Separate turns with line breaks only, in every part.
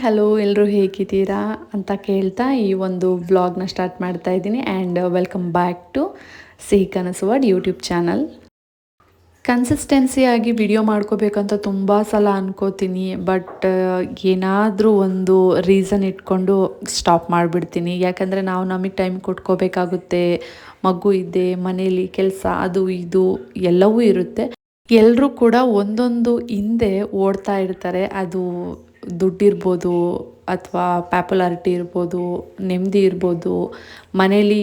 Hello ಎಲ್ಲರೂ ಹೇಗಿದ್ದೀರಾ ಅಂತ ಕೇಳ್ತಾ ಈ ಒಂದು ವ್ಲಾಗ್ನ ಸ್ಟಾರ್ಟ್ ಮಾಡ್ತಾ ಇದ್ದೀನಿ ಆ್ಯಂಡ್ ವೆಲ್ಕಮ್ ಬ್ಯಾಕ್ ಟು ಸಿಹಿ ಕನಸು ವರ್ಡ್ ಯೂಟ್ಯೂಬ್ ಚಾನಲ್. ಕನ್ಸಿಸ್ಟೆನ್ಸಿಯಾಗಿ ವಿಡಿಯೋ ಮಾಡ್ಕೋಬೇಕಂತ ತುಂಬ ಸಲ ಅನ್ಕೋತೀನಿ, ಬಟ್ ಏನಾದರೂ ಒಂದು ರೀಸನ್ ಇಟ್ಕೊಂಡು ಸ್ಟಾಪ್ ಮಾಡಿಬಿಡ್ತೀನಿ. ಯಾಕಂದರೆ ನಾವು ನಮಗೆ ಟೈಮ್ ಕೊಟ್ಕೋಬೇಕಾಗುತ್ತೆ. ಮಗು ಇದೆ, ಮನೇಲಿ ಕೆಲಸ, ಅದು ಇದು ಎಲ್ಲವೂ ಇರುತ್ತೆ. ಎಲ್ಲರೂ ಕೂಡ ಒಂದೊಂದು ಹಿಂದೆ ಓಡ್ತಾ ಇರ್ತಾರೆ. ಅದು ದುಡ್ಡಿರ್ಬೋದು ಅಥವಾ ಪ್ಯಾಪುಲಾರಿಟಿ ಇರ್ಬೋದು, ನೆಮ್ಮದಿ ಇರ್ಬೋದು, ಮನೇಲಿ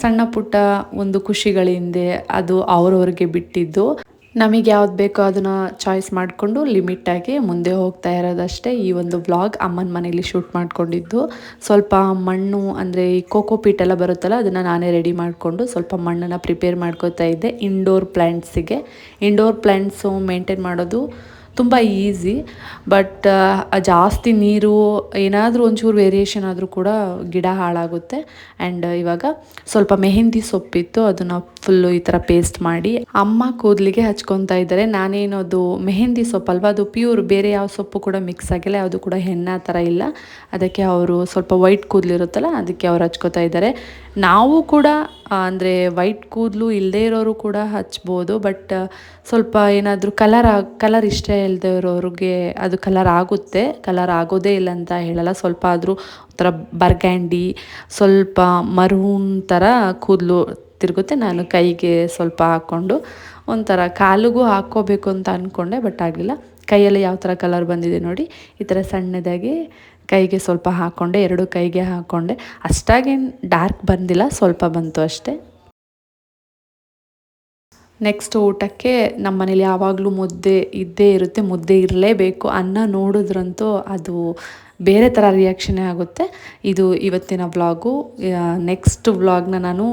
ಸಣ್ಣ ಪುಟ್ಟ ಒಂದು ಖುಷಿಗಳಿಂದೆ ಅದು ಅವ್ರವ್ರಿಗೆ ಬಿಟ್ಟಿದ್ದು. ನಮಗೆ ಯಾವ್ದು ಬೇಕೋ ಅದನ್ನು ಚಾಯ್ಸ್ ಮಾಡಿಕೊಂಡು ಲಿಮಿಟಾಗಿ ಮುಂದೆ ಹೋಗ್ತಾ ಇರೋದಷ್ಟೇ. ಈ ಒಂದು ವ್ಲಾಗ್ ಅಮ್ಮನ ಮನೇಲಿ ಶೂಟ್ ಮಾಡ್ಕೊಂಡಿದ್ದು. ಸ್ವಲ್ಪ ಮಣ್ಣು ಅಂದರೆ ಈ ಕೋಕೋ ಪೀಟ್ ಎಲ್ಲ ಬರುತ್ತಲ್ಲ, ಅದನ್ನು ನಾನೇ ರೆಡಿ ಮಾಡಿಕೊಂಡು ಸ್ವಲ್ಪ ಮಣ್ಣನ್ನು ಪ್ರಿಪೇರ್ ಮಾಡ್ಕೋತಾ ಇದ್ದೆ ಇಂಡೋರ್ ಪ್ಲ್ಯಾಂಟ್ಸಿಗೆ. ಇಂಡೋರ್ ಪ್ಲ್ಯಾಂಟ್ಸು ಮೇಂಟೈನ್ ಮಾಡೋದು ತುಂಬ ಈಸಿ, ಬಟ್ ಜಾಸ್ತಿ ನೀರು ಏನಾದರೂ ಒಂಚೂರು ವೇರಿಯೇಷನ್ ಆದರೂ ಕೂಡ ಗಿಡ ಹಾಳಾಗುತ್ತೆ. ಆ್ಯಂಡ್ ಇವಾಗ ಸ್ವಲ್ಪ ಮೆಹಂದಿ ಸೊಪ್ಪಿತ್ತು, ಅದನ್ನು ಫುಲ್ಲು ಈ ಥರ ಪೇಸ್ಟ್ ಮಾಡಿ ಅಮ್ಮ ಕೂದಲಿಗೆ ಹಚ್ಕೊತಾ ಇದ್ದಾರೆ. ನಾನೇನು ಅದು ಮೆಹಂದಿ ಸೊಪ್ಪಲ್ವ, ಅದು ಪ್ಯೂರ್, ಬೇರೆ ಯಾವ ಸೊಪ್ಪು ಕೂಡ ಮಿಕ್ಸ್ ಆಗಿಲ್ಲ, ಯಾವುದು ಕೂಡ ಹೆನ್ನ ಥರ ಇಲ್ಲ. ಅದಕ್ಕೆ ಅವರು ಸ್ವಲ್ಪ ವೈಟ್ ಕೂದಲಿರುತ್ತಲ್ಲ, ಅದಕ್ಕೆ ಅವ್ರು ಹಚ್ಕೋತಾ ಇದ್ದಾರೆ. ನಾವು ಕೂಡ ಅಂದರೆ ವೈಟ್ ಕೂದಲು ಇಲ್ಲದೇ ಇರೋರು ಕೂಡ ಹಚ್ಬೋದು, ಬಟ್ ಸ್ವಲ್ಪ ಏನಾದರೂ ಕಲರ್ ಇಷ್ಟ ಇಲ್ಲದೆ ಇರೋರಿಗೆ ಅದು ಕಲರ್ ಆಗುತ್ತೆ. ಕಲರ್ ಆಗೋದೇ ಇಲ್ಲ ಅಂತ ಹೇಳಲ್ಲ, ಸ್ವಲ್ಪ ಆದರೂ ಒಂಥರ ಬರ್ಗ್ಯಾಂಡಿ, ಸ್ವಲ್ಪ ಮರೂನ್ ಥರ ಕೂದಲು ತಿರುಗುತ್ತೆ. ನಾನು ಕೈಗೆ ಸ್ವಲ್ಪ ಹಾಕ್ಕೊಂಡು ಒಂಥರ ಕಾಲಿಗೂ ಹಾಕ್ಕೋಬೇಕು ಅಂತ ಅಂದ್ಕೊಂಡೆ, ಬಟ್ ಆಗಲಿಲ್ಲ. ಕೈಯಲ್ಲಿ ಯಾವ ಥರ ಕಲರ್ ಬಂದಿದೆ ನೋಡಿ, ಈ ಥರ ಸಣ್ಣದಾಗಿ ಕೈಗೆ ಸ್ವಲ್ಪ ಹಾಕ್ಕೊಂಡೆ, ಎರಡು ಕೈಗೆ ಹಾಕ್ಕೊಂಡೆ. ಅಷ್ಟಾಗೇನು ಡಾರ್ಕ್ ಬಂದಿಲ್ಲ, ಸ್ವಲ್ಪ ಬಂತು ಅಷ್ಟೇ. ನೆಕ್ಸ್ಟ್ ಊಟಕ್ಕೆ ನಮ್ಮ ಮನೇಲಿ ಯಾವಾಗಲೂ ಮುದ್ದೆ ಇದ್ದೇ ಇರುತ್ತೆ, ಮುದ್ದೆ ಇರಲೇಬೇಕು. ಅನ್ನ ನೋಡಿದ್ರಂತೂ ಅದು ಬೇರೆ ಥರ ರಿಯಾಕ್ಷನ್ನೇ ಆಗುತ್ತೆ. ಇದು ಇವತ್ತಿನ ವ್ಲಾಗು. ನೆಕ್ಸ್ಟ್ ವ್ಲಾಗ್ನ ನಾನು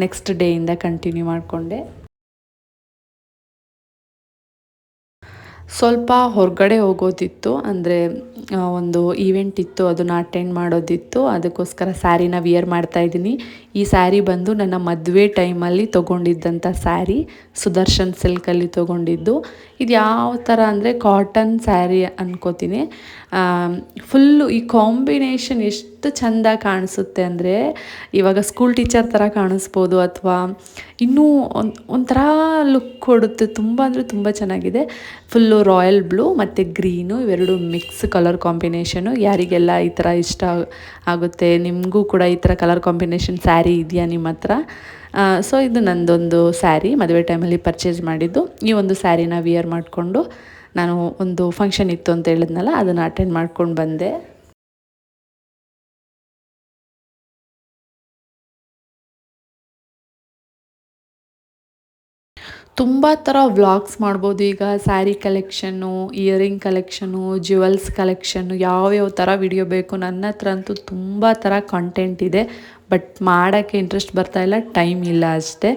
ನೆಕ್ಸ್ಟ್ ಡೇಯಿಂದ ಕಂಟಿನ್ಯೂ ಮಾಡಿಕೊಂಡೆ. ಸ್ವಲ್ಪ ಹೊರಗಡೆ ಹೋಗೋದಿತ್ತು, ಅಂದರೆ ಒಂದು ಈವೆಂಟ್ ಇತ್ತು, ಅದನ್ನು ಅಟೆಂಡ್ ಮಾಡೋದಿತ್ತು. ಅದಕ್ಕೋಸ್ಕರ ಸ್ಯಾರಿನ ವಿಯರ್ ಮಾಡ್ತಾಯಿದ್ದೀನಿ. ಈ ಸ್ಯಾರಿ ಬಂದು ನನ್ನ ಮದುವೆ ಟೈಮಲ್ಲಿ ತೊಗೊಂಡಿದ್ದಂಥ ಸ್ಯಾರಿ, ಸುದರ್ಶನ್ ಸಿಲ್ಕಲ್ಲಿ ತೊಗೊಂಡಿದ್ದು. ಇದು ಯಾವ ಥರ ಅಂದರೆ ಕಾಟನ್ ಸ್ಯಾರಿ ಅನ್ಕೋತೀನಿ. ಫುಲ್ಲು ಈ ಕಾಂಬಿನೇಷನ್ ಎಷ್ಟು ಚೆಂದ ಕಾಣಿಸುತ್ತೆ ಅಂದರೆ, ಇವಾಗ ಸ್ಕೂಲ್ ಟೀಚರ್ ಥರ ಕಾಣಿಸ್ಬೋದು, ಅಥವಾ ಇನ್ನೂ ಒಂಥರ ಲುಕ್ ಕೊಡುತ್ತೆ. ತುಂಬ ಅಂದರೆ ತುಂಬ ಚೆನ್ನಾಗಿದೆ. ಫುಲ್ಲು ರಾಯಲ್ ಬ್ಲೂ ಮತ್ತು ಗ್ರೀನು ಇವೆರಡು ಮಿಕ್ಸ್ ಕಲರ್ ಕಾಂಬಿನೇಷನು. ಯಾರಿಗೆಲ್ಲ ಈ ಥರ ಇಷ್ಟ ಆಗುತ್ತೆ, ನಿಮಗೂ ಕೂಡ ಈ ಥರ ಕಲರ್ ಕಾಂಬಿನೇಷನ್ ಸ್ಯಾರಿ ಇದೆಯಾ ನಿಮ್ಮ ಹತ್ರ? ಸೊ ಇದು ನಂದೊಂದು ಸ್ಯಾರಿ ಮದುವೆ ಟೈಮಲ್ಲಿ ಪರ್ಚೇಸ್ ಮಾಡಿದ್ದು. ಈ ಒಂದು ಸ್ಯಾರಿನ ವಿಯರ್ ಮಾಡಿಕೊಂಡು ನಾನು ಒಂದು ಫಂಕ್ಷನ್ ಇತ್ತು ಅಂತ ಹೇಳಿದ್ನಲ್ಲ, ಅದನ್ನು ಅಟೆಂಡ್ ಮಾಡ್ಕೊಂಡು ಬಂದೆ. ತುಂಬ ಥರ ವ್ಲಾಗ್ಸ್ ಮಾಡ್ಬೋದು ಈಗ. ಸ್ಯಾರಿ ಕಲೆಕ್ಷನ್ನು, ಇಯರಿಂಗ್ ಕಲೆಕ್ಷನು, ಜ್ಯುವೆಲ್ಸ್ ಕಲೆಕ್ಷನ್ನು, ಯಾವ್ಯಾವ ಥರ ವಿಡಿಯೋ ಬೇಕು. ನನ್ನ ಹತ್ರ ಅಂತೂ ತುಂಬ ಥರ ಕಂಟೆಂಟ್ ಇದೆ, ಬಟ್ ಮಾಡೋಕ್ಕೆ ಇಂಟ್ರೆಸ್ಟ್ ಬರ್ತಾಯಿಲ್ಲ, ಟೈಮ್ ಇಲ್ಲ ಅಷ್ಟೇ.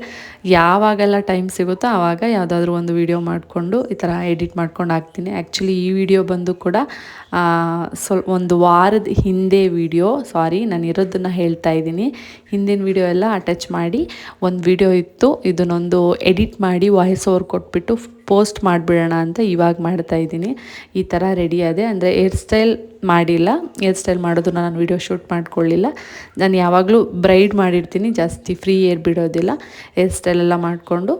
ಯಾವಾಗೆಲ್ಲ ಟೈಮ್ ಸಿಗುತ್ತೋ ಆವಾಗ ಯಾವುದಾದ್ರೂ ಒಂದು ವಿಡಿಯೋ ಮಾಡಿಕೊಂಡು ಈ ಥರ ಎಡಿಟ್ ಮಾಡ್ಕೊಂಡು ಹಾಕ್ತೀನಿ. ಆ್ಯಕ್ಚುಲಿ ಈ ವಿಡಿಯೋ ಬಂದು ಕೂಡ ಒಂದು ವಾರದ ಹಿಂದೆ ವಿಡಿಯೋ, ಸಾರಿ ನಾನು ಇರೋದನ್ನು ಹೇಳ್ತಾ ಇದ್ದೀನಿ. ಹಿಂದಿನ ವಿಡಿಯೋ ಎಲ್ಲ ಅಟ್ಯಾಚ್ ಮಾಡಿ ಒಂದು ವಿಡಿಯೋ ಇತ್ತು, ಇದನ್ನೊಂದು ಎಡಿಟ್ ಮಾಡಿ ವಾಯ್ಸ್ ಓವರ್ ಕೊಟ್ಬಿಟ್ಟು ಪೋಸ್ಟ್ ಮಾಡಿಬಿಡೋಣ ಅಂತ ಇವಾಗ ಮಾಡ್ತಾಯಿದ್ದೀನಿ. ಈ ಥರ ರೆಡಿ ಆದೆ. ಅಂದರೆ ಹೇರ್ ಸ್ಟೈಲ್ ಮಾಡಿಲ್ಲ, ಹೇರ್ ಸ್ಟೈಲ್ ಮಾಡೋದನ್ನ ನಾನು ವಿಡಿಯೋ ಶೂಟ್ ಮಾಡ್ಕೊಳ್ಳಿಲ್ಲ. ನಾನು ಯಾವಾಗಲೂ ಬ್ರೈಡ್ ಮಾಡಿರ್ತೀನಿ, ಜಾಸ್ತಿ ಫ್ರೀ ಏರ್ ಬಿಡೋದಿಲ್ಲ. ಹೇರ್ ಸ್ಟೈಲೆಲ್ಲ ಮಾಡಿಕೊಂಡು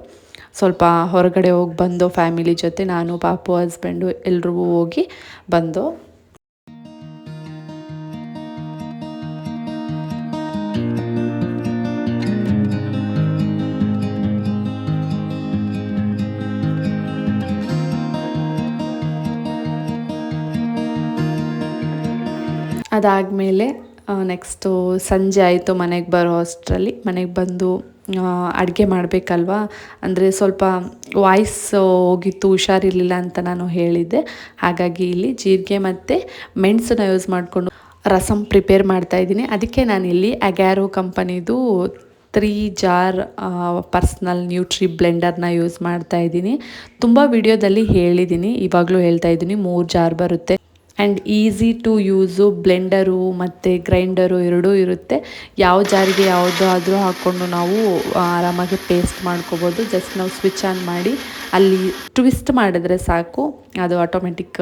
ಸ್ವಲ್ಪ ಹೊರಗಡೆ ಹೋಗಿ ಬಂದು ಫ್ಯಾಮಿಲಿ ಜೊತೆ, ನಾನು, ಪಾಪು, ಹಸ್ಬೆಂಡು ಎಲ್ರಿಗೂ ಹೋಗಿ ಬಂದು. ಅದಾದಮೇಲೆ ನೆಕ್ಸ್ಟು ಸಂಜೆ ಆಯಿತು. ಮನೆಗೆ ಬರೋ ಅಷ್ಟರಲ್ಲಿ ಮನೆಗೆ ಬಂದು ಅಡುಗೆ ಮಾಡಬೇಕಲ್ವ, ಅಂದರೆ ಸ್ವಲ್ಪ ವಾಯ್ಸ್ ಹೋಗಿತ್ತು, ಹುಷಾರಿರಲಿಲ್ಲ ಅಂತ ನಾನು ಹೇಳಿದ್ದೆ. ಹಾಗಾಗಿ ಇಲ್ಲಿ ಜೀರಿಗೆ ಮತ್ತು ಮೆಣಸನ್ನ ಯೂಸ್ ಮಾಡಿಕೊಂಡು ರಸಮ್ ಪ್ರಿಪೇರ್ ಮಾಡ್ತಾಯಿದ್ದೀನಿ. ಅದಕ್ಕೆ ನಾನಿಲ್ಲಿ ಅಗ್ಯಾರೋ ಕಂಪನಿದು 3 ಜಾರ್ ಪರ್ಸ್ನಲ್ ನ್ಯೂಟ್ರಿ ಬ್ಲೆಂಡರ್ನ ಯೂಸ್ ಮಾಡ್ತಾಯಿದ್ದೀನಿ. ತುಂಬ ವಿಡಿಯೋದಲ್ಲಿ ಹೇಳಿದ್ದೀನಿ, ಇವಾಗಲೂ ಹೇಳ್ತಾಯಿದ್ದೀನಿ, 3 ಜಾರ್ ಬರುತ್ತೆ. And easy to use. Blender ಮತ್ತು ಗ್ರೈಂಡರು ಎರಡೂ ಇರುತ್ತೆ. ಯಾವ ಜಾರಿಗೆ ಯಾವುದಾದ್ರೂ ಹಾಕ್ಕೊಂಡು ನಾವು ಆರಾಮಾಗಿ ಪೇಸ್ಟ್ ಮಾಡ್ಕೋಬೋದು. ಜಸ್ಟ್ ನಾವು ಸ್ವಿಚ್ ಆನ್ ಮಾಡಿ ಅಲ್ಲಿ ಟ್ವಿಸ್ಟ್ ಮಾಡಿದ್ರೆ ಸಾಕು, ಅದು ಆಟೋಮೆಟಿಕ್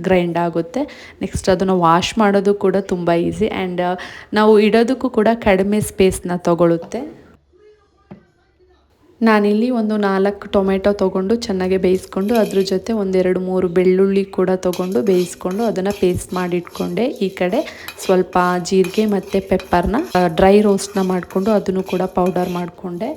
ಗ್ರೈಂಡ್ ಆಗುತ್ತೆ. ನೆಕ್ಸ್ಟ್ ಅದನ್ನು ವಾಶ್ ಮಾಡೋದು ಕೂಡ ತುಂಬ ಈಸಿ, ಆ್ಯಂಡ್ ನಾವು ಇಡೋದಕ್ಕೂ ಕೂಡ ಕಡಿಮೆ ಸ್ಪೇಸ್ನ ತಗೊಳ್ಳುತ್ತೆ. ನಾನಿಲ್ಲಿ ಒಂದು 4 ಟೊಮೆಟೊ ತೊಗೊಂಡು ಚೆನ್ನಾಗಿ ಬೇಯಿಸ್ಕೊಂಡು ಅದ್ರ ಜೊತೆ 1-2-3 ಬೆಳ್ಳುಳ್ಳಿ ಕೂಡ ತೊಗೊಂಡು ಬೇಯಿಸ್ಕೊಂಡು ಅದನ್ನು ಪೇಸ್ಟ್ ಮಾಡಿ ಇಟ್ಕೊಂಡೆ. ಈ ಕಡೆ ಸ್ವಲ್ಪ ಜೀರಿಗೆ ಮತ್ತು ಪೆಪ್ಪರ್ನ ಡ್ರೈ ರೋಸ್ಟ್ನ ಮಾಡಿಕೊಂಡು ಅದನ್ನು ಕೂಡ ಪೌಡರ್ ಮಾಡಿಕೊಂಡೆ.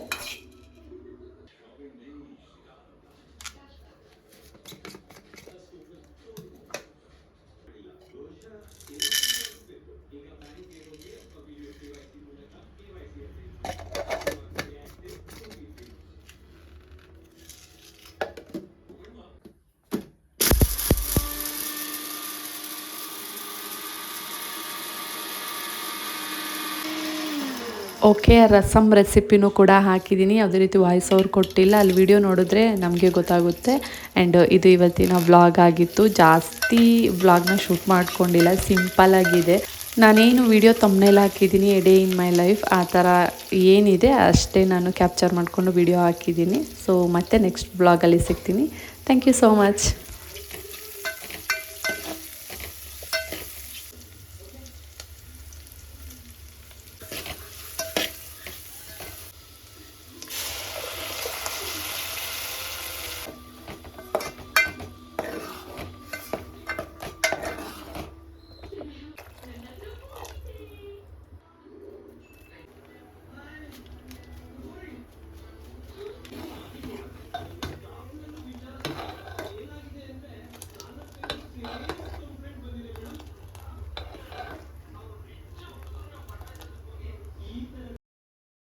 ಓಕೆ, ರಸಮ್ ರೆಸಿಪಿನೂ ಕೂಡ ಹಾಕಿದ್ದೀನಿ. ಯಾವುದೇ ರೀತಿ ವಾಯ್ಸ್ ಓವರ್ ಕೊಟ್ಟಿಲ್ಲ. ಅಲ್ಲಿ ವಿಡಿಯೋ ನೋಡಿದ್ರೆ ನಮಗೆ ಗೊತ್ತಾಗುತ್ತೆ. ಆ್ಯಂಡ್ ಇದು ಇವತ್ತಿನ ವ್ಲಾಗ್ ಆಗಿತ್ತು. ಜಾಸ್ತಿ ವ್ಲಾಗ್ನ ಶೂಟ್ ಮಾಡ್ಕೊಂಡಿಲ್ಲ, ಸಿಂಪಲ್ ಆಗಿದೆ. ನಾನೇನು ವಿಡಿಯೋ ತಮ್ಮನೇಲಿ ಹಾಕಿದ್ದೀನಿ A day in my life ಆ ಥರ ಏನಿದೆ ಅಷ್ಟೇ ನಾನು ಕ್ಯಾಪ್ಚರ್ ಮಾಡಿಕೊಂಡು ವಿಡಿಯೋ ಹಾಕಿದ್ದೀನಿ. ಸೊ ಮತ್ತೆ ನೆಕ್ಸ್ಟ್ ವ್ಲಾಗಲ್ಲಿ ಸಿಗ್ತೀನಿ. Thank you so much.